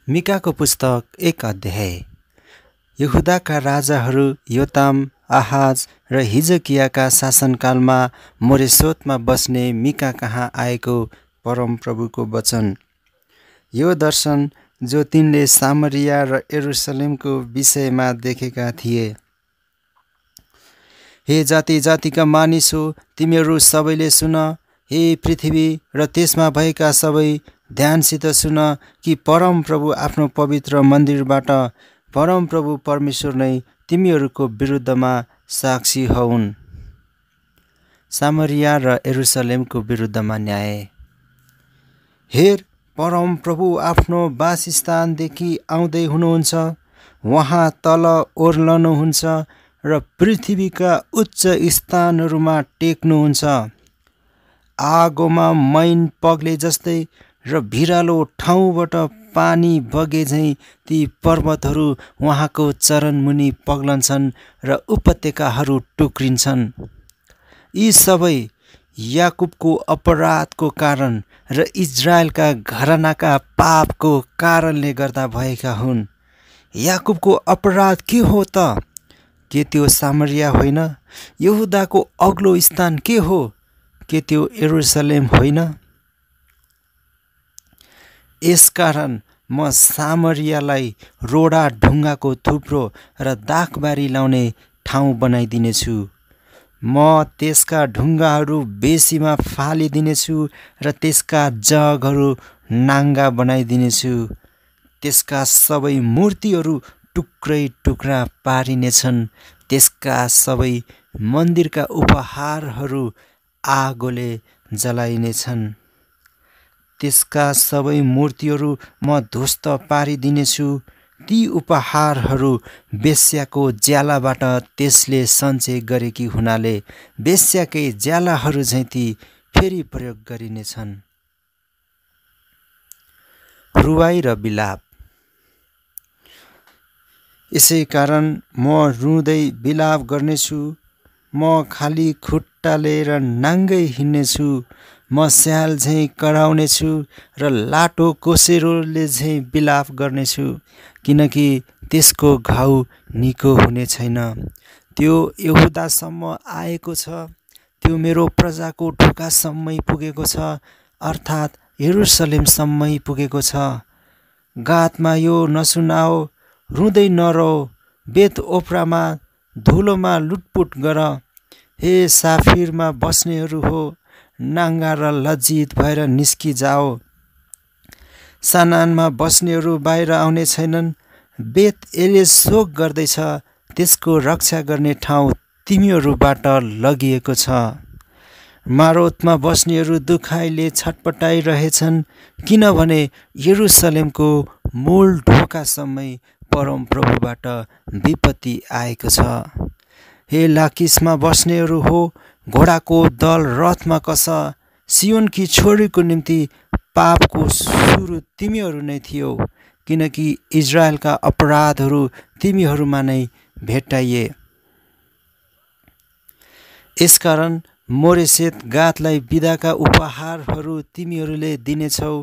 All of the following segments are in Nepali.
मिकाको पुस्तक 1 अध्याय। यहुदाका राजाहरू योताम, आहाज र हिजकियाका शासनकालमा मोरेशोतमा बस्ने मिका कहाँ आएको परमप्रभुको वचन। यो दर्शन जो तिनले सामरिया र यरुशलेमको विषयमा देखेका थिए। हे जाति जातिका मानिस हो, तिमीहरू सबैले सुन। हे पृथ्वी र त्यसमा भएका सबै ध्यानसित सुन कि परमप्रभु आफ्नो पवित्र मन्दिरबाट परमप्रभु परमेश्वर नै तिमीहरूको विरुद्धमा साक्षी हौन्। सामरिया र यरुशलेमको विरुद्धमा न्याय। हेर, परमप्रभु आफ्नो वासस्थानदेखि आउँदै हुनुहुन्छ। उहाँ तल ओर्लनुहुन्छ र पृथ्वीका उच्च स्थानहरूमा टेक्नुहुन्छ। आगोमा मैन पग्ले जस्तै र भिरालो ठाउँबाट पानी बगे झैँ ती पर्वतहरू उहाँको चरणमुनि पग्लन्छन् र उपत्यकाहरू टुक्रिन्छन्। यी सबै याकुबको अपराधको कारण र इजरायलका घरानाका पापको कारणले गर्दा भएका हुन्। याकुबको अपराध के हो त? के त्यो सामरिया होइन? यहुदाको अग्लो स्थान के हो? के त्यो यरुशलेम होइन? यसकारण म सामरियालाई रोडा ढुङ्गाको थुप्रो र दाखबारी लाउने ठाउँ बनाइदिनेछु। म त्यसका ढुङ्गाहरू बेसीमा फालिदिनेछु र त्यसका जगहरू नाङ्गा बनाइदिनेछु। त्यसका सबै मूर्तिहरू टुक्रै टुक्रा पारिनेछन्। त्यसका सबै मन्दिरका उपहारहरू आगोले जलाइनेछन्। त्यसका सबै मूर्तिहरू म ध्वस्त पारिदिनेछु। ती उपहारहरू वेश्याको ज्यालाबाट त्यसले सञ्चय गरेकी हुनाले वेश्याकै ज्यालाहरू झैँ ती फेरि प्रयोग गरिनेछन्। रुवाई र बिलाप। यसै कारण म रुँदै बिलाप गर्नेछु। म खाली खुट्टा लिएर नाङ्गै हिँड्नेछु। म स्याल झैँ कराउनेछु र लाटो कोसेरोले झैँ बिलाप गर्नेछु, किनकि त्यसको घाउ निको हुने छैन। त्यो यहुदासम्म आएको छ। त्यो मेरो प्रजाको ढोकासम्मै पुगेको छ, अर्थात् यरुशलेमसम्मै पुगेको छ। गातमा यो नसुनाओ, रुँदै नरहो। बेत ओप्रामा धुलोमा लुटपुट गर। हे साफिरमा बस्नेहरू हो, नाङ्गा र लज्जित भएर निस्किजाओ। सानानमा बस्नेहरू बाहिर आउने छैनन्। बेत एले शोक गर्दैछ, त्यसको रक्षा गर्ने ठाउँ तिमीहरूबाट लगिएको छ। मारोतमा बस्नेहरू दुखाइले छटपटाइरहेछन्, किनभने यरुशलेमको मूल ढोकासम्मै परमप्रभुबाट विपत्ति आएको छ। हे लाकिसमा बस्नेहरू हो, घोडाको दल रथमा कस। सियोनकी छोरीको निम्ति पापको सुरु तिमीहरू नै थियौ, किनकि इजरायलका अपराधहरू तिमीहरूमा नै भेट्टाइए। यसकारण मोरेशेत गातलाई बिदाका उपहारहरू तिमीहरूले दिनेछौ।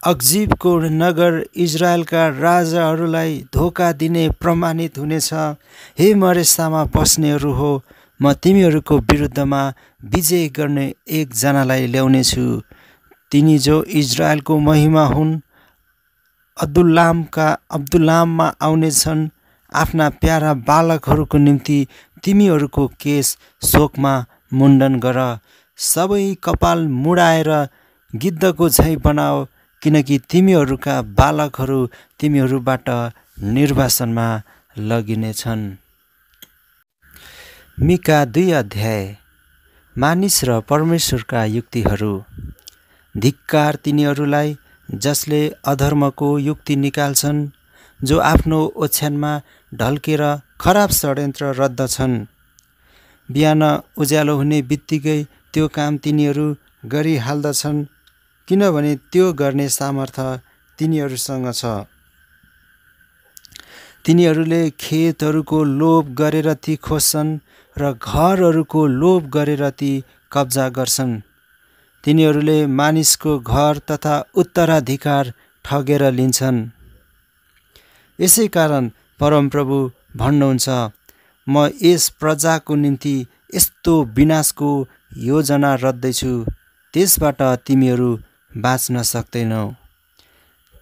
अक्जिबको नगर इजरायलका राजाहरूलाई धोका दिने प्रमाणित हुनेछ। हे मरेसामा बस्नेहरू हो, म तिमीहरूको विरुद्धमा विजय गर्ने एकजनालाई ल्याउनेछु। तिनी जो इजरायलको महिमा हुन्, अब्दुल्लाममा आउनेछन्। आफ्ना प्यारा बालकहरूको निम्ति तिमीहरूको केश शोकमा मुण्डन गर। सबै कपाल मुडाएर गिद्धको झैँ बनाओ, किनकि तिमीहरूका बालकहरू तिमीहरूबाट निर्वासनमा लगिनेछन्। मिका 2 अध्याय। मानिस र परमेश्वरका युक्तिहरू। धिक्कार तिनीहरूलाई जसले अधर्मको युक्ति निकाल्छन्, जो आफ्नो ओछ्यानमा ढल्केर खराब षड्यन्त्र रद्धछन्। बिहान उज्यालो हुने बित्तिकै त्यो काम तिनीहरू गरिहाल्दछन्, किनभने त्यो गर्ने सामर्थ्य तिनीहरूसँग छ। तिनीहरूले खेतहरूको लोभ गरेर ती खोज्छन् र घरहरूको लोभ गरेर ती कब्जा गर्छन्। तिनीहरूले मानिसको घर तथा उत्तराधिकार ठगेर लिन्छन्। यसै कारण परमप्रभु भन्नुहुन्छ, म यस प्रजाको निम्ति यस्तो विनाशको योजना रच्दैछु, त्यसबाट तिमीहरू बाँच्न सक्दैनौ।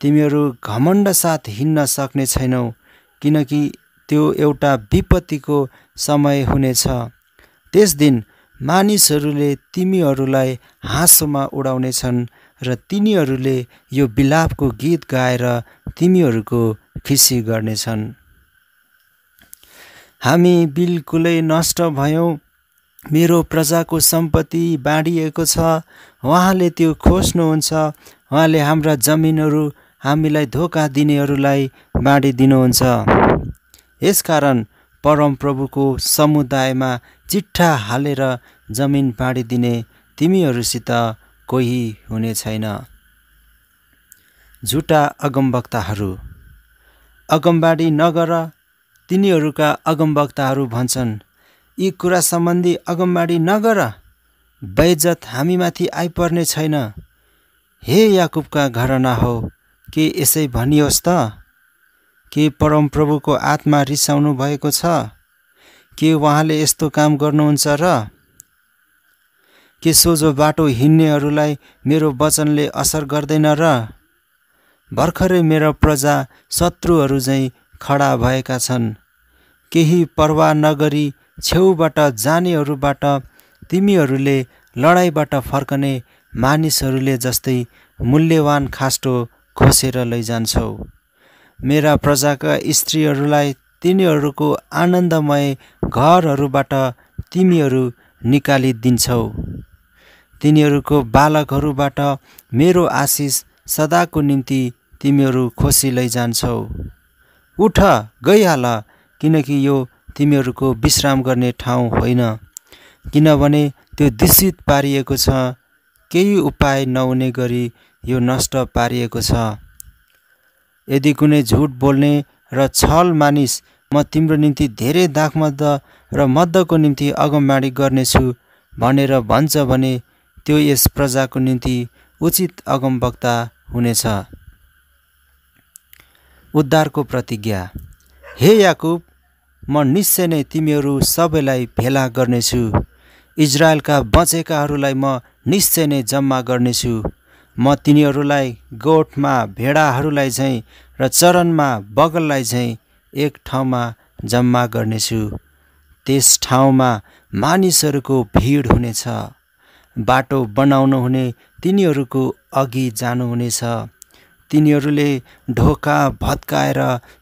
तिमीहरू घमण्ड साथ हिँड्न सक्ने छैनौ, किनकि त्यो एउटा विपत्तिको समय हुनेछ। त्यस दिन मानिसहरूले तिमीहरूलाई हाँसोमा उडाउनेछन् र तिनीहरूले यो विलापको गीत गाएर तिमीहरूको खिसी गर्नेछन्। हामी बिल्कुलै नष्ट भयौँ, मेरो प्रजाको सम्पत्ति बाँडिएको छ, उहाँले त्यो खोज्नुहुन्छ, उहाँले हाम्रा जमिनहरू हामीलाई धोका दिनेहरूलाई बाँडिदिनुहुन्छ। यसकारण परमप्रभुको समुदायमा चिट्ठा हालेर जमिन बाँडिदिने तिमीहरूसित कोही हुने छैन। झुटा अगमवक्ताहरू। अगमबाडी नगर, तिनीहरूका अगमवक्ताहरू भन्छन्, यी कुरा सम्बन्धी अगमबाडी नगर, बेइज्जत हामीमाथि आइपर्ने छैन। हे याकुबका घरना हो, के यसै भनियोस् त? के परमप्रभुको आत्मा रिसाउनु भएको छ? के उहाँले यस्तो काम गर्नुहुन्छ र? के सोझो बाटो हिँड्नेहरूलाई मेरो वचनले असर गर्दैन र? भर्खरै मेरो प्रजा शत्रुहरू झैँ खडा भएका छन्। केही परवाह नगरी छेउबाट जानेहरूबाट तिमीहरूले लडाइँबाट फर्कने मानिसहरूले जस्तै मूल्यवान खास्टो खोसेर लैजान्छौ। मेरा प्रजाका स्त्रीहरूलाई तिनीहरूको आनन्दमय घरहरूबाट तिमीहरू निकालिदिन्छौ। तिनीहरूको बालकहरूबाट मेरो आशिष सदाको निम्ति तिमीहरू खोसी लैजान्छौ। उठ, गइहाल, किनकि यो तिमीहरूको विश्राम गर्ने ठाउँ होइन, किनभने त्यो दूषित पारिएको छ, केही उपाय नहुने गरी यो नष्ट पारिएको छ। यदि कुनै झुट बोल्ने र छल मानिस म तिम्रो निम्ति धेरै दाखमद्द र मद्दको निम्ति अगमबाडी गर्नेछु भनेर भन्छ भने त्यो यस प्रजाको निम्ति उचित अगमवक्ता हुनेछ। उद्धारको प्रतिज्ञा। हे याकुब, म निश्चय नै तिमीहरू सबैलाई भेला गर्नेछु। इजरायलका बचेकाहरूलाई म निश्चय नै जम्मा गर्नेछु। म तिनीहरूलाई गोठमा भेडाहरूलाई झैँ र चरनमा बगललाई झैँ एक ठाउँमा जम्मा गर्नेछु। त्यस ठाउँमा मानिसहरूको भिड हुनेछ। बाटो बनाउनु हुने तिनीहरूको अघि जानुहुनेछ। तिनीहरूले ढोका भत्काएर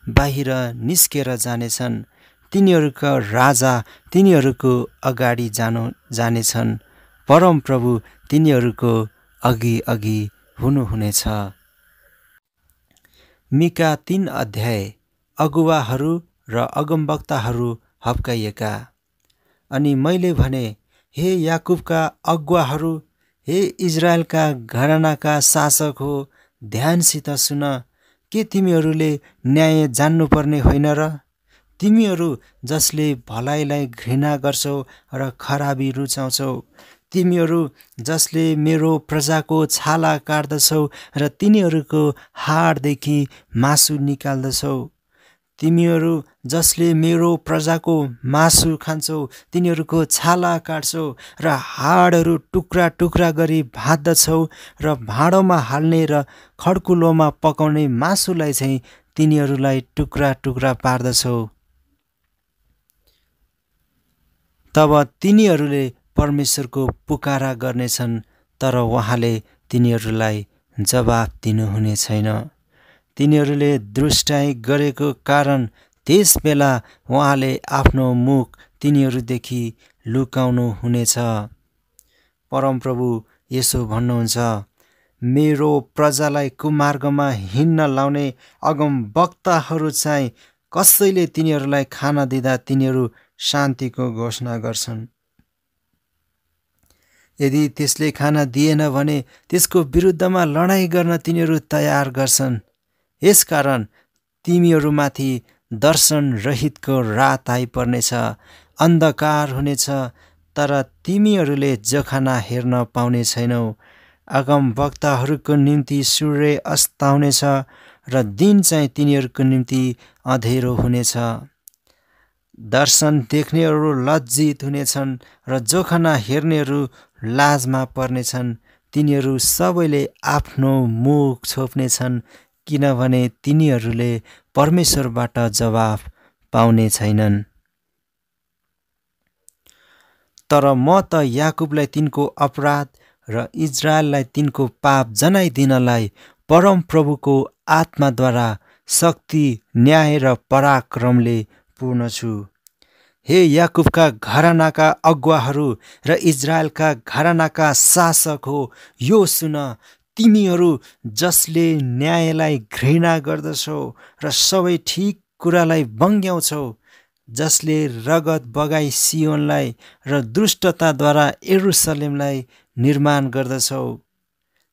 बाहिर निस्केर जानेछन्। तिनीहरूका राजा तिनीहरूको अगाडि जानेछन्। परमप्रभु तिनीहरूको अघि अघि हुनुहुनेछ। मिका 3 अध्याय। अगुवाहरू र अगमवक्ताहरू हप्काइएका। अनि मैले भने, हे याकुबका अगुवाहरू, हे इजरायलका घरानाका शासक हो, ध्यानसित सुन। के तिमीहरूले न्याय जान्नुपर्ने होइन र? तिमीहरू जसले भलाइलाई घृणा गर्छौ र खराबी रुचाउँछौ, तिमीहरू जसले मेरो प्रजाको छाला काट्दछौ र तिनीहरूको हाडदेखि मासु निकाल्दछौ, तिमीहरू जसले मेरो प्रजाको मासु खान्छौ, तिनीहरूको छाला काट्छौ र हाडहरू टुक्रा टुक्रा गरी भाँच्दछौ र भाँडोमा हाल्ने र खड्कुलोमा पकाउने मासुलाई चाहिँ तिनीहरूलाई टुक्रा टुक्रा पार्दछौ। तब तिनीहरूले परमेश्वरको पुकारा गर्नेछन्, तर उहाँले तिनीहरूलाई जवाफ दिनुहुने छैन। तिनीहरूले दुष्टाइ गरेको कारण त्यस बेला उहाँले आफ्नो मुख तिनीहरूदेखि लुकाउनु हुनेछ। परमप्रभु यसो भन्नुहुन्छ, मेरो प्रजालाई कुमार्गमा हिँड्न लाउने अगमवक्ताहरू चाहिँ कसैले तिनीहरूलाई खाना दिँदा तिनीहरू शान्तिको घोषणा गर्छन्। यदि त्यसले खाना दिएन भने त्यसको विरुद्धमा लडाइँ गर्न तिनीहरू तयार गर्छन्। यसकारण तिमीहरूमाथि दर्शन रहितको रात आइपर्नेछ, अन्धकार हुनेछ, तर तिमीहरूले जोखाना हेर्न पाउने छैनौ। अगमवक्ताहरूको निम्ति सूर्य अस्ताउनेछ र दिन चाहिँ तिनीहरूको निम्ति अँधेरो हुनेछ। दर्शन देख्नेहरू लज्जित हुनेछन् र जोखना हेर्नेहरू लाजमा पर्नेछन्। तिनीहरू सबैले आफ्नो मुख छोप्नेछन्, किनभने तिनीहरूले परमेश्वरबाट जवाफ पाउने छैनन्। तर म त याकुबलाई तिनको अपराध र इजरायललाई तिनको पाप जनाइदिनलाई परमप्रभुको आत्माद्वारा शक्ति, न्याय र पराक्रमले पूर्ण छु। हे याकुबका घरानाका अगुवाहरू र इजरायलका घरानाका शासक हो, यो सुन। तिमीहरू जसले न्यायलाई घृणा गर्दछौ र सबै ठिक कुरालाई बङ्ग्याउँछौ, जसले रगत बगाई सियोनलाई र दुष्टताद्वारा यरुसलेमलाई निर्माण गर्दछौ,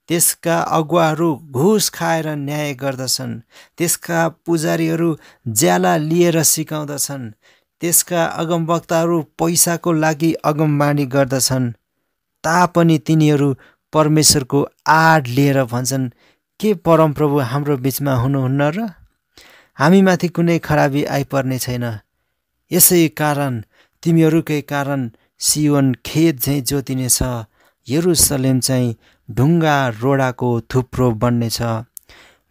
त्यसका अगुवाहरू घुस खाएर न्याय गर्दछन्। त्यसका पुजारीहरू ज्याला लिएर सिकाउँदछन्। त्यसका अगमवक्ताहरू पैसाको लागि अगमवाणी गर्दछन्। तापनि तिनीहरू परमेश्वरको आड लिएर भन्छन्, के परमप्रभु हाम्रो बिचमा हुनुहुन्न र? हामीमाथि कुनै खराबी आइपर्ने छैन। यसै कारण तिमीहरूकै कारण सियोन खेत झैँ जोतिनेछ, यरुसलेम चाहिँ ढुङ्गा रोडाको थुप्रो बन्नेछ।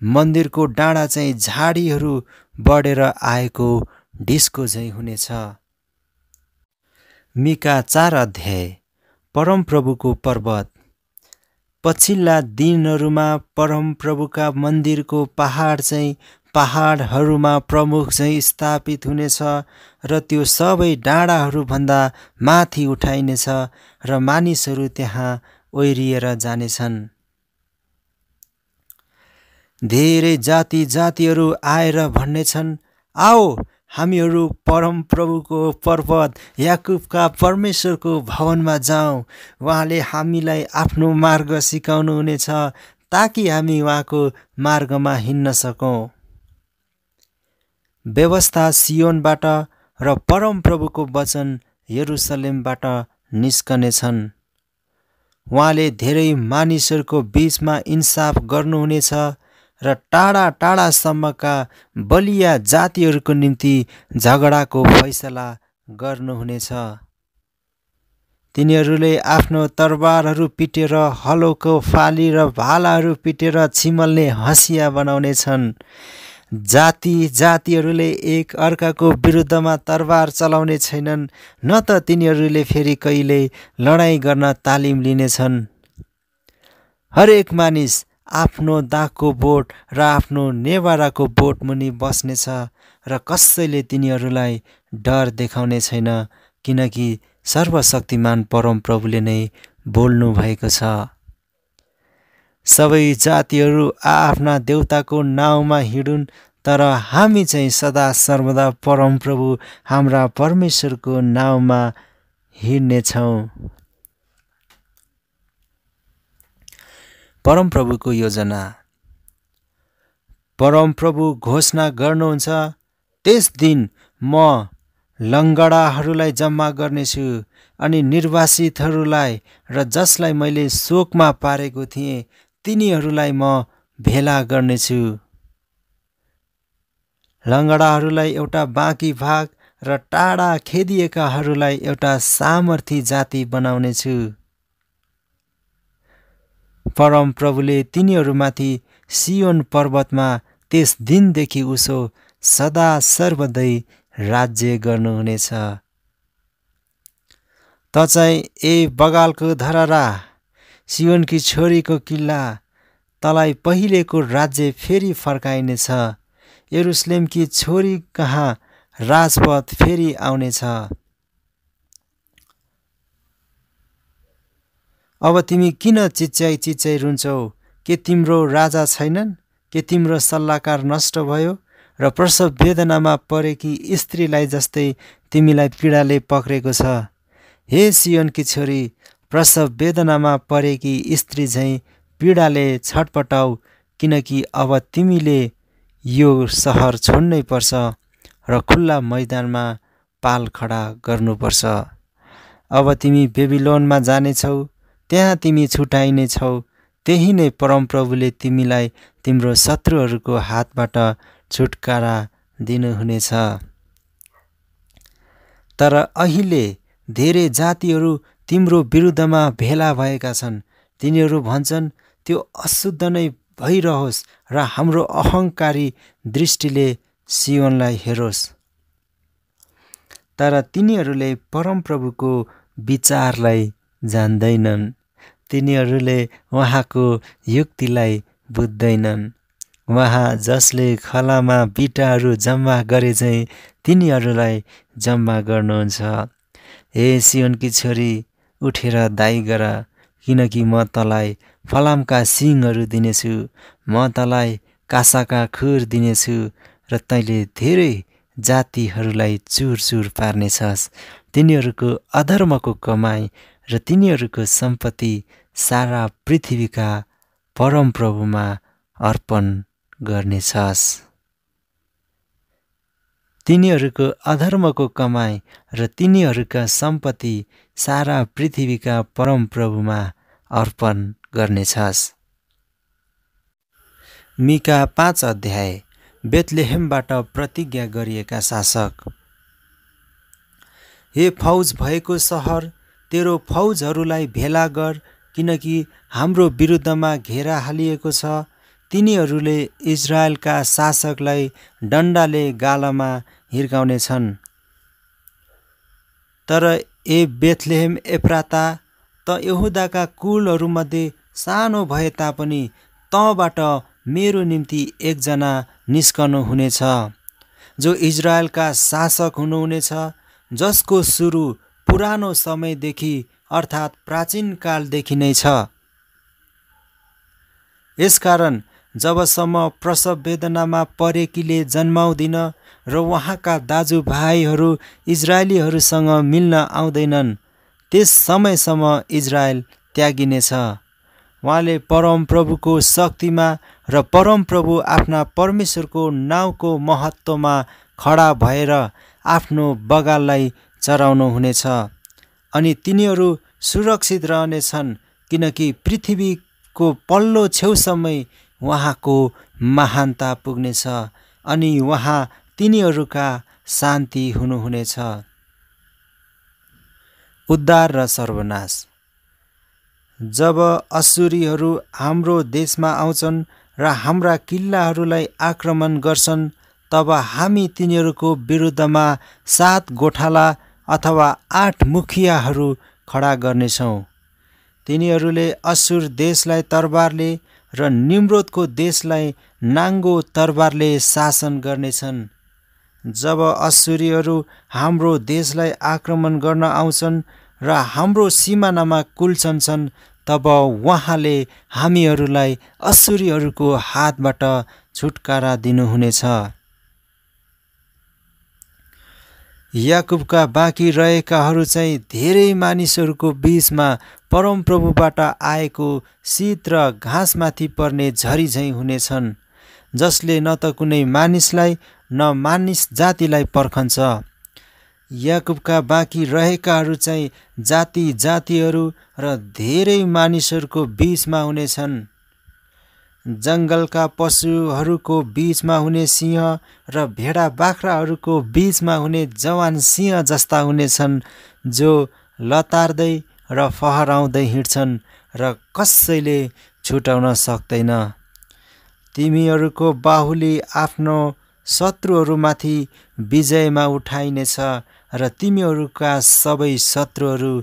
मन्दिरको डाँडा चाहिँ झाडीहरू बढेर आएको डिस्को झैँ हुनेछ। मिका 4 अध्याय। परमप्रभुको पर्वत। पछिल्ला दिनहरूमा परमप्रभुका मन्दिरको पहाड चाहिँ पहाडहरूमा प्रमुख चाहिँ स्थापित हुनेछ र त्यो सबै डाँडाहरूभन्दा माथि उठाइनेछ र मानिसहरू त्यहाँ ओह्रिएर जानेछन्। धेरै जाति जातिहरू आएर भन्नेछन्, आओ हामीहरू परमप्रभुको पर्वत याकुबका परमेश्वरको भवनमा जाउँ। उहाँले हामीलाई आफ्नो मार्ग सिकाउनुहुनेछ, ताकि हामी उहाँको मार्गमा हिँड्न सकौँ। व्यवस्था सियोनबाट र परमप्रभुको वचन यरुसलेमबाट निस्कनेछन्। उहाँले धेरै मानिसहरूको बीचमा इन्साफ गर्नुहुनेछ र टाढा टाढासम्मका बलिया जातिहरूको निम्ति झगडाको फैसला गर्नुहुनेछ। तिनीहरूले आफ्नो तरबारहरू पिटेर, हलोको फाली र भालाहरू पिटेर छिमल्ने हँसिया बनाउनेछन्। जाति जातिहरूले एक अर्काको विरुद्धमा तरबार चलाउने छैनन्, न त तिनीहरूले फेरि कहिले लडाईँ गर्न तालिम लिनेछन्। हरेक मानिस आफ्नो दागको बोट र आफ्नो नेवाराको बोट मुनि बस्नेछ र कसैले तिनीहरूलाई डर देखाउने छैन, किनकि सर्वशक्तिमान परमप्रभुले नै बोल्नु भएको छ। सबै जातिहरू आफ्ना देवताको नाउँमा हिँडुन्, तर हामी चाहिँ सदा सर्वदा परमप्रभु हाम्रा परमेश्वरको नाउँमा हिँड्नेछौँ। परमप्रभुको योजना। परमप्रभु घोषणा गर्नुहुन्छ, त्यस दिन म लङ्गडाहरूलाई जम्मा गर्नेछु अनि निर्वासितहरूलाई र जसलाई मैले शोकमा पारेको थिएँ तिनीहरूलाई म भेला गर्नेछु। लङ्गडाहरूलाई एउटा बाँकी भाग र टाढा खेदिएकाहरूलाई एउटा सामर्थी जाति बनाउनेछु। परमप्रभुले तिनीहरूमाथि सियोन पर्वतमा त्यस दिनदेखि उसो सदा सर्वदै राज्य गर्नुहुनेछ। त चाहिँ ए बगालको धरहरा, सियोनकी छोरीको किल्ला, तलाई पहिलेको राज्य फेरि फर्काइनेछ। यरुसलेमकी छोरी कहाँ राजपथ फेरि आउनेछ। अब तिमी किन चिच्याइ चिच्याइ रुन्छौ? के तिम्रो राजा छैनन्? के तिम्रो सल्लाहकार नष्ट भयो र प्रसव वेदनामा परेकी स्त्रीलाई जस्तै तिमीलाई पीडाले पक्रेको छ? हे सियोनकी छोरी, प्रसव वेदनामा परेकी स्त्री झैँ पीडाले छटपटाऊ, किनकि अब तिमीले यो सहर छोड्नै पर्छ र खुल्ला मैदानमा पाल खडा गर्नुपर्छ। अब तिमी बेबिलोनमा जानेछौ, त्यहाँ तिमी छुटाइनेछौ। त्यही नै परमप्रभुले तिमीलाई तिम्रो शत्रुहरूको हातबाट छुटकारा दिनुहुनेछ। तर अहिले धेरै जातिहरू तिम्रो विरुद्धमा भेला भएका छन्। तिनीहरू भन्छन्, त्यो अशुद्ध नै भइरहोस् र हाम्रो अहङ्कारी दृष्टिले सियोनलाई हेरोस्। तर तिनीहरूले परमप्रभुको विचारलाई जान्दैनन्। तिनीहरूले उहाँको युक्तिलाई बुझ्दैनन्। उहाँ जसले खलामा बिटाहरू जम्मा गरे चाहिँ तिनीहरूलाई जम्मा गर्नुहुन्छ। हे सियोनकी छोरी, उठेर दाइ गर, किनकि म तँलाई फलामका सिङहरू दिनेछु, म तँलाई कासाका खुर दिनेछु र तैँले धेरै जातिहरूलाई चुर चुर पार्नेछस्। तिनीहरूको अधर्मको कमाई र तिनीहरूको सम्पत्ति सारा पृथ्वीका परमप्रभुमा अर्पण गर्नेछस्। तिनीहरूको अधर्मको कमाई र तिनीहरूका सम्पत्ति सारा पृथ्वीका परमप्रभुमा अर्पण गर्नेछस्। मिका 5 अध्याय। बेथलेहेमबाट प्रतिज्ञा गरिएका शासक। हे फौज भएको सहर, तेरो फौजहरूलाई भेला गर, किनकि हाम्रो विरुद्धमा घेरा हालिएको छ। तिनीहरूले इजरायलका शासकलाई डन्डाले गालामा हिर्काउनेछन्। तर ए बेथलेहेम एफ्राता, त यहुदाका कुलहरूमध्ये सानो भए तापनि तँबाट मेरो निम्ति एकजना निस्कनु हुनेछ, जो इजरायलका शासक हुनुहुनेछ, जसको सुरु पुरानो समयदेखि अर्थात् प्राचीन कालदेखि नै छ। यसकारण जबसम्म प्रसव वेदनामा परेकीले जन्माउँदिन र उहाँका दाजुभाइहरू इजरायलीहरूसँग मिल्न आउँदैनन्, त्यस समयसम्म इजरायल त्यागिनेछ। उहाँले परमप्रभुको शक्तिमा र परमप्रभु आफ्ना परमेश्वरको नाउँको महत्त्वमा खडा भएर आफ्नो बगाललाई चराउनु हुनेछ। अनि तिनीहरू सुरक्षित रहनेछन्, किनकि पृथ्वीको पल्लो छेउसम्मै उहाँको महानता पुग्नेछ अनि उहाँ तिनीहरूका शान्ति हुनुहुनेछ। उद्धार र सर्वनाश। जब असुरीहरू हाम्रो देशमा आउँछन् र हाम्रा किल्लाहरूलाई आक्रमण गर्छन्, तब हामी तिनीहरूको विरुद्धमा 7 गोठाला अथवा 8 मुखियाहरू खडा गर्नेछौँ। तिनीहरूले असुर देशलाई तरबारले र निम्रोदको देशलाई नाङ्गो तरबारले शासन गर्नेछन्। जब असुरीहरू हाम्रो देशलाई आक्रमण गर्न आउँछन् र हाम्रो सिमानामा कुल्छन्छन्, तब उहाँले हामीहरूलाई असुरीहरूको हातबाट छुटकारा दिनुहुनेछ। याकुबका बाँकी रहेकाहरू चाहिँ धेरै मानिसहरूको बीचमा परमप्रभुबाट आएको शीत र घाँसमाथि पर्ने झरी झैँ हुनेछन्, जसले न त कुनै मानिसलाई न मानिस जातिलाई पर्खन्छ। याकुबका बाँकी रहेकाहरू चाहिँ जाति जातिहरू र धेरै मानिसहरूको बीचमा हुनेछन्। जङ्गलका पशुहरूको बीचमा हुने सिंह र भेडा बाख्राहरूको बीचमा हुने जवान सिंह जस्ता हुनेछन्, जो लतार्दै र फहराउँदै हिँड्छन् र कसैले छुटाउन सक्दैन। तिमीहरूको बाहुली आफ्नो शत्रुहरूमाथि विजयमा उठाइनेछ र तिमीहरूका सबै शत्रुहरू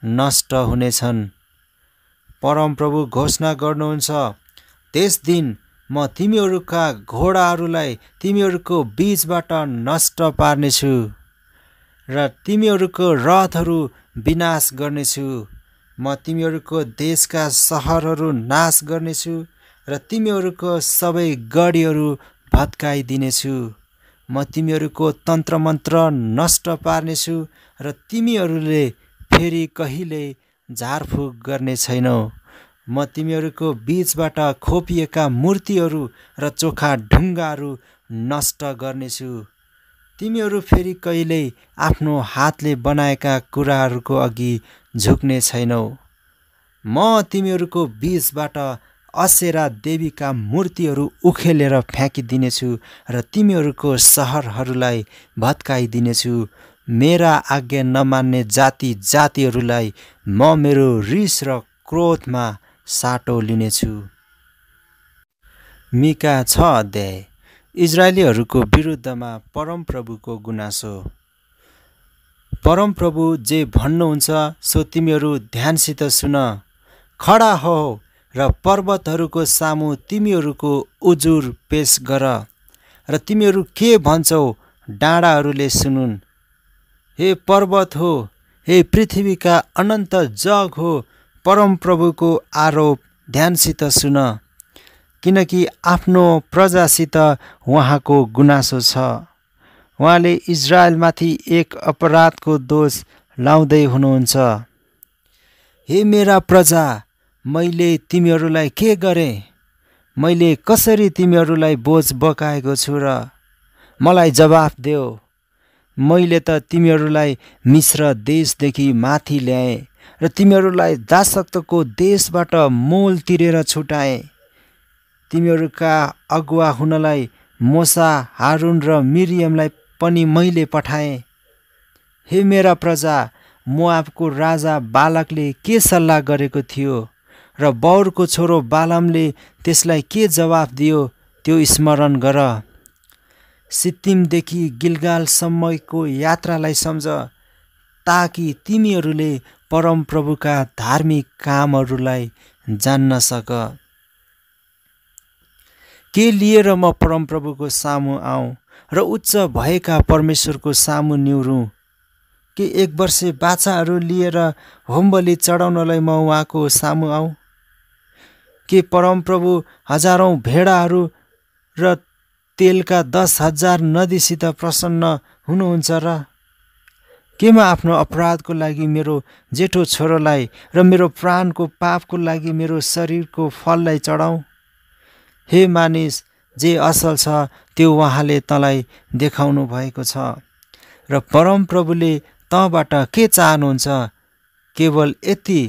नष्ट हुनेछन्। परमप्रभु घोषणा गर्नुहुन्छ, त्यस दिन म तिमीहरूका घोडाहरूलाई तिमीहरूको बीचबाट नष्ट पार्नेछु र तिमीहरूको रथहरू विनाश गर्नेछु। म तिमीहरूको देशका सहरहरू नाश गर्नेछु र तिमीहरूको सबै गढीहरू भत्काइदिनेछु। म तिमीहरूको तन्त्रमन्त्र नष्ट पार्नेछु र तिमीहरूले फेरि कहिले झारफुक गर्ने छैनौ। म तिमीहरूको बीचबाट खोपिएका मूर्तिहरू र चोखा ढुङ्गाहरू नष्ट गर्नेछु। तिमीहरू फेरि कहिल्यै आफ्नो हातले बनाएका कुराहरूको अघि झुक्ने छैनौ। म तिमीहरूको बीचबाट असेरा देवीका मूर्तिहरू उखेलेर फ्याँकिदिनेछु र तिमीहरूको सहरहरूलाई भत्काइदिनेछु। मेरा आज्ञा नमान्ने जाति जातिहरूलाई म मेरो रिस र क्रोधमा साटो लिनेछु। मिका 6 अध्याय। इजरायलीहरूको विरुद्धमा परमप्रभुको गुनासो। परमप्रभु जे भन्नुहुन्छ सो तिमीहरू ध्यानसित सुन। खडा हो र पर्वतहरूको सामु तिमीहरूको उजुर पेश गर र तिमीहरू के भन्छौ डाँडाहरूले सुनुन्। हे पर्वत हो, हे पृथ्वीका अनन्त जग हो, परमप्रभुको आरोप ध्यानसित सुन। किनकि आफ्नो प्रजासित उहाँको गुनासो छ। उहाँले इजरायलमाथि एक अपराधको दोष लाउँदै हुनुहुन्छ। हे मेरा प्रजा, मैले तिमीहरूलाई के गरेँ? मैले कसरी तिमीहरूलाई बोझ बोकाएको छु र? मलाई जवाफ देऊ। मैले त तिमीहरूलाई मिस्र देशदेखि माथि ल्याएँ र तिमीहरूलाई दासत्वको देशबाट मोल तिरेर छुटाएँ। तिमीहरूका अगुवा हुनलाई मोसा, हारुन र मिरियमलाई पनि मैले पठाएँ। हे मेरा प्रजा, मोआबको राजा बालकले के सल्लाह गरेको थियो र बौरको छोरो बालामले त्यसलाई के जवाफ दियो त्यो स्मरण गर। सित्तिमदेखि गिलगालसम्मको यात्रालाई सम्झ, ताकि तिमीहरूले परमप्रभुका धार्मिक कामहरूलाई जान्न सक। के लिएर म परमप्रभुको सामु आऊँ र उच्च भएका परमेश्वरको सामु निहुरूँ? के एक वर्षे बाछाहरू लिएर होमबलि चढाउनलाई म उहाँको सामु आऊँ? के परमप्रभु हजारौँ भेडाहरू र तेलका 10,000 नदीसित प्रसन्न हुनुहुन्छ र? के म आफ्नो अपराधको लागि मेरो जेठो छोरोलाई र मेरो प्राणको पापको लागि मेरो शरीरको फललाई चढाऊँ? हे मानिस, जे असल छ त्यो उहाँले तँलाई देखाउनु भएको छ र परमप्रभुले तँबाट के चाहनुहुन्छ? केवल यति,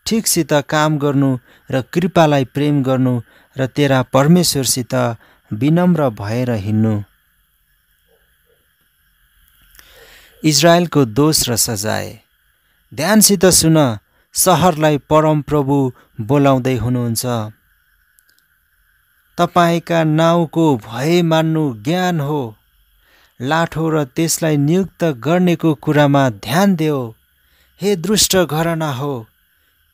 ठिकसित काम गर्नु र कृपालाई प्रेम गर्नु र तेरा परमेश्वरसित विनम्र भएर हिँड्नु। इजरायलको दोष र सजाय। ध्यानसित सुन, सहरलाई परमप्रभु बोलाउँदै हुनुहुन्छ। तपाईका नाउँको भय मान्नु ज्ञान हो। लाठो र त्यसलाई नियुक्त गर्नेको कुरामा ध्यान देऊ। हे दुष्ट घरना हो,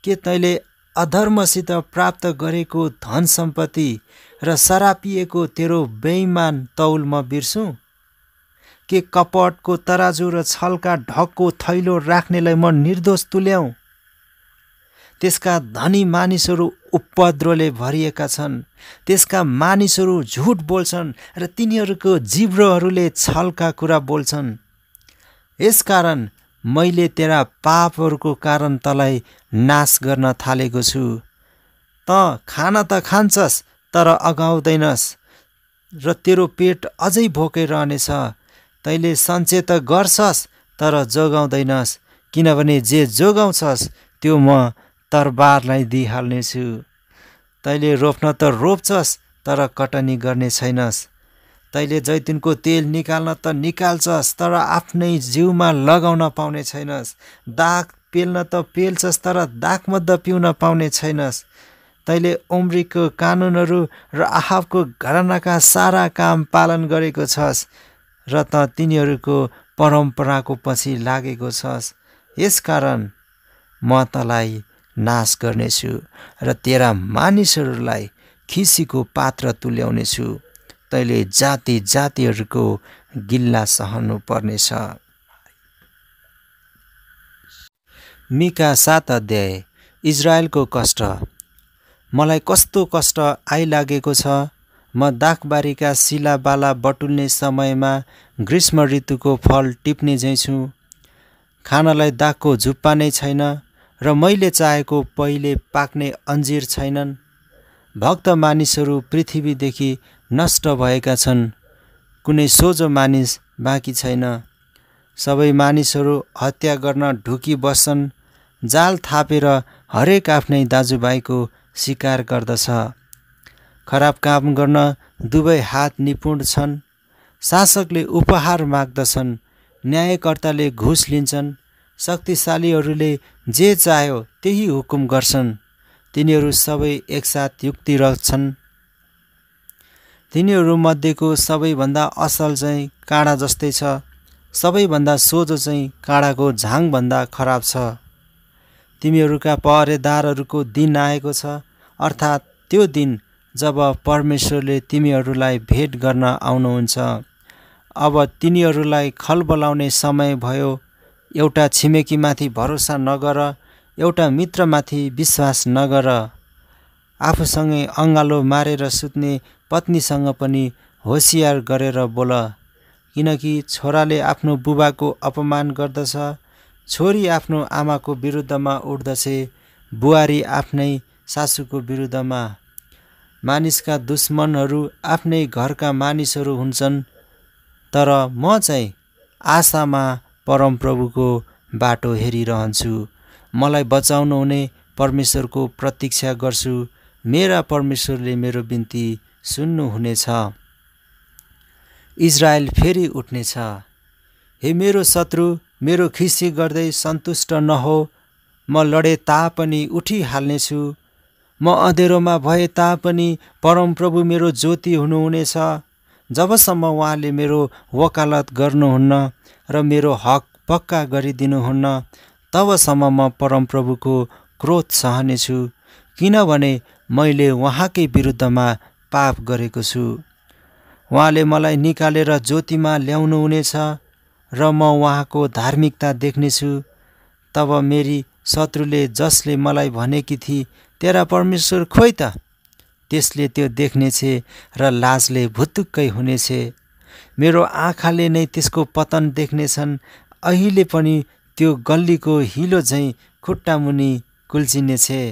के तैँले अधर्मसित प्राप्त गरेको धन सम्पत्ति र सरापिएको तेरो बेइमान तौल म बिर्सुँ? के कपटको तराजु र छलका ढकको थैलो राख्नेलाई म निर्दोष तुल्याउँ? त्यसका धनी मानिसहरू उपद्रोले भरिएका छन्। त्यसका मानिसहरू झुट बोल्छन् र तिनीहरूको जिब्रोहरूले छलका कुरा बोल्छन्। यसकारण मैले तेरा पापहरूको कारण तँलाई नाश गर्न थालेको छु। त खान त खान्छस् तर अगाउँदैनस् र तेरो पेट अझै भोकै रहनेछ। तैँले सञ्चय त गर्छस् तर जोगाउँदैनस्, किनभने जे जोगाउँछस् त्यो म तरबारलाई दिइहाल्नेछु। तैँले रोप्न त रोप्छस् तर कटनी गर्ने छैनस्। तैँले जैतुनको तेल निकाल्न त निकाल्छस् तर आफ्नै जिउमा लगाउन पाउने छैनस्। दाग पेल्न त पेल्छस् तर दागमद्द पिउन पाउने छैनस्। तैँले ओम्रीको कानुनहरू र आहाबको घरानाका सारा काम पालन गरेको छस् र त तिनीहरूको परम्पराको पछि लागेको छस्। यसकारण म तँलाई नाश गर्नेछु र तेरा मानिसहरूलाई खिसीको पात्र तुल्याउनेछु। तैँले जाति जातिहरूको गिल्ला सहनु पर्नेछ। मिका 7 अध्याय। इजरायलको कष्ट। मलाई कस्तो कष्ट आइलागेको छ। म दाखबारीका सिलाबाला बटुल्ने समयमा ग्रीष्म ऋतुको फल टिप्ने झैँ छु। खानलाई दाखको झुप्पा नै छैन र मैले चाहेको पहिले पाक्ने अन्जिर छैनन्। भक्त मानिसहरू पृथ्वीदेखि नष्ट भएका छन्। कुनै सोझो मानिस बाँकी छैन। सबै मानिसहरू हत्या गर्न ढुकी बस्छन्। जाल थापेर हरेक आफ्नै दाजुभाइको शिकार गर्दछ। खराब काम गर्न दुवै हात निपुण छन्। शासकले उपहार माग्दछन्, न्यायकर्ताले घुस लिन्छन्, शक्तिशालीहरूले जे चाह्यो त्यही हुकुम गर्छन्। तिनीहरू सबै एकसाथ युक्ति रच्छन्। तिनीहरू मध्येको सबैभन्दा असल चाहिँ काँडा जस्तै छ, सबैभन्दा सोझो चाहिँ काँडाको झाङभन्दा खराब छ। तिमीहरूका पहरेदारहरूको दिन आएको छ, अर्थात् त्यो दिन जब परमेश्वरले तिमीहरूलाई भेट गर्न आउनुहुन्छ। अब तिनीहरूलाई खलबलाउने समय भयो। एउटा छिमेकीमाथि भरोसा नगर, एउटा मित्रमाथि विश्वास नगर। आफूसँगै अँगालो मारेर सुत्ने पत्नीसँग पनि होसियार गरेर बोल, किनकि छोराले आफ्नो बुबाको अपमान गर्दछ, छोरी आफ्नो आमाको विरुद्धमा उठ्दछे, बुहारी आफ्नै सासूको विरुद्धमा। मानिसका दुश्मनहरू आफ्नै घरका मानिसहरू हुन्छन्, तर म चाहिँ आशामा परमप्रभुको बाटो हेरिरहन्छु। मलाई बचाउनु हुने परमेश्वरको प्रतीक्षा गर्छु। मेरा परमेश्वरले मेरो बिन्ती सुन्नुहुनेछ। इजरायल फेरि उठ्नेछ। हे मेरो शत्रु, मेरो खिसी गर्दै सन्तुष्ट नहो। म लडे तापनि उठिहाल्नेछु। म अँधेरोमा भए तापनि परमप्रभु मेरो ज्योति हुनुहुनेछ। जबसम्म उहाँले मेरो वकालत गर्नुहुन्न र मेरो हक पक्का गरिदिनुहुन्न, तबसम्म म परमप्रभुको क्रोध सहनेछु, किनभने मैले उहाँकै विरुद्धमा पाप गरेको छु। उहाँले मलाई निकालेर ज्योतिमा ल्याउनुहुनेछ र म उहाँको धार्मिकता देख्नेछु। तब मेरी शत्रुले जसले मलाई भनेकी थिए, तेरा परमेश्वर खोइ त, त्यसले त्यो देख्नेछे र लाजले भुतुक्कै हुनेछे। मेरो आँखाले नै त्यसको पतन देख्नेछन्। अहिले पनि त्यो गल्लीको हिलो झैँ खुट्टामुनि कुल्चिनेछे।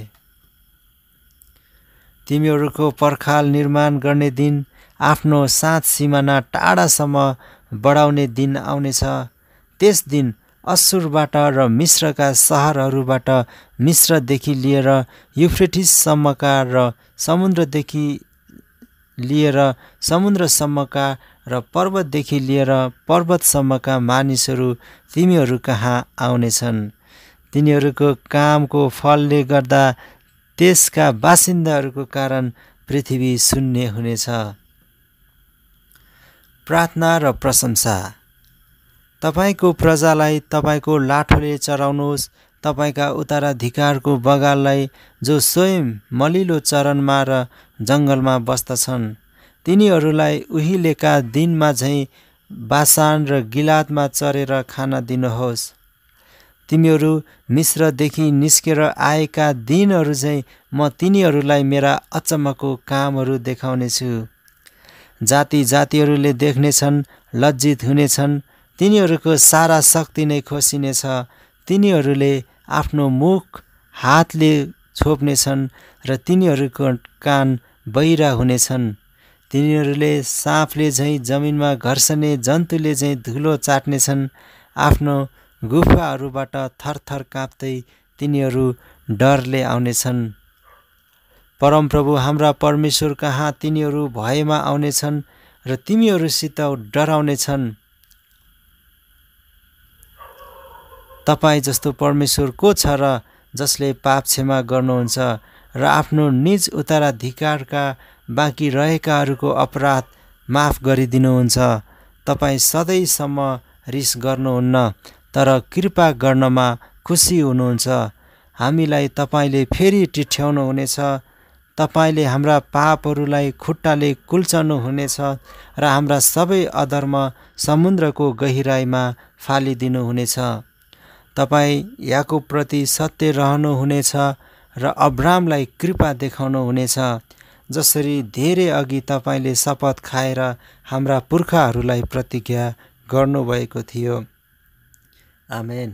तिमीहरूको पर्खाल निर्माण गर्ने दिन, आफ्नो सात सिमाना टाढासम्म बढाउने दिन आउनेछ। त्यस दिन अश्शुरबाट र मिस्रका सहरहरूबाट, मिस्रदेखि लिएर युफ्रेटिससम्मका र समुद्रदेखि लिएर समुद्रसम्मका र पर्वतदेखि लिएर पर्वतसम्मका मानिसहरू तिमीहरू कहाँ आउनेछन्। तिनीहरूको कामको फलले गर्दा त्यसका बासिन्दाहरूको कारण पृथ्वी शून्य हुनेछ। प्रार्थना र प्रशंसा। तपाईको प्रजालाई तपाईको लाठोले चराउनुहोस्, तपाईका उत्तराधिकारको बगाललाई, जो स्वयं मलिलो चरणमा र जङ्गलमा बस्दछन्। तिनीहरूलाई उहिलेका दिनमा झैँ बासान र गिलादमा चरेर खान दिनुहोस्। तिमीहरू मिस्रदेखि निस्केर आएका दिनहरू झैँ म तिनीहरूलाई मेरा अचम्मको कामहरू देखाउनेछु। जाति जातिहरूले देख्नेछन्, लज्जित हुनेछन्। तिनीहरूको सारा शक्ति नै खोसिनेछ। तिनीहरूले आफ्नो मुख हातले छोप्नेछन् र तिनीहरूको कान बहिरा हुनेछन्। तिनीहरूले साँपले झैँ जमिनमा घर्षने जन्तुले झैँ धुलो चाट्नेछन्। आफ्नो गुफाहरूबाट थरथर काँप्दै तिनीहरू डरले आउनेछन्। परमप्रभु हाम्रा परमेश्वर कहाँ तिनीहरू भयमा आउनेछन् र तिमीहरूसित डराउनेछन्। तपाईँ जस्तो परमेश्वर को छ र जसले पाप क्षमा गर्नुहुन्छ र आफ्नो निज उत्तराधिकारका बाँकी रहेकाहरूको अपराध माफ गरिदिनुहुन्छ। तपाईँ सधैँसम्म रिस गर्नुहुन्न, तर कृपा गर्नमा खुसी हुनुहुन्छ। हामीलाई तपाईँले फेरि टिठ्याउनुहुनेछ। तपाईँले हाम्रा पापहरूलाई खुट्टाले कुल्चनुहुनेछ र हाम्रा सबै अधर्म समुद्रको गहिराईमा फालिदिनुहुनेछ। तपाईँ याकुबप्रति सत्य रहनुहुनेछ र अब्रामलाई कृपा देखाउनुहुनेछ, जसरी धेरै अघि तपाईँले शपथ खाएर हाम्रा पुर्खाहरूलाई प्रतिज्ञा गर्नुभएको थियो। आमेन।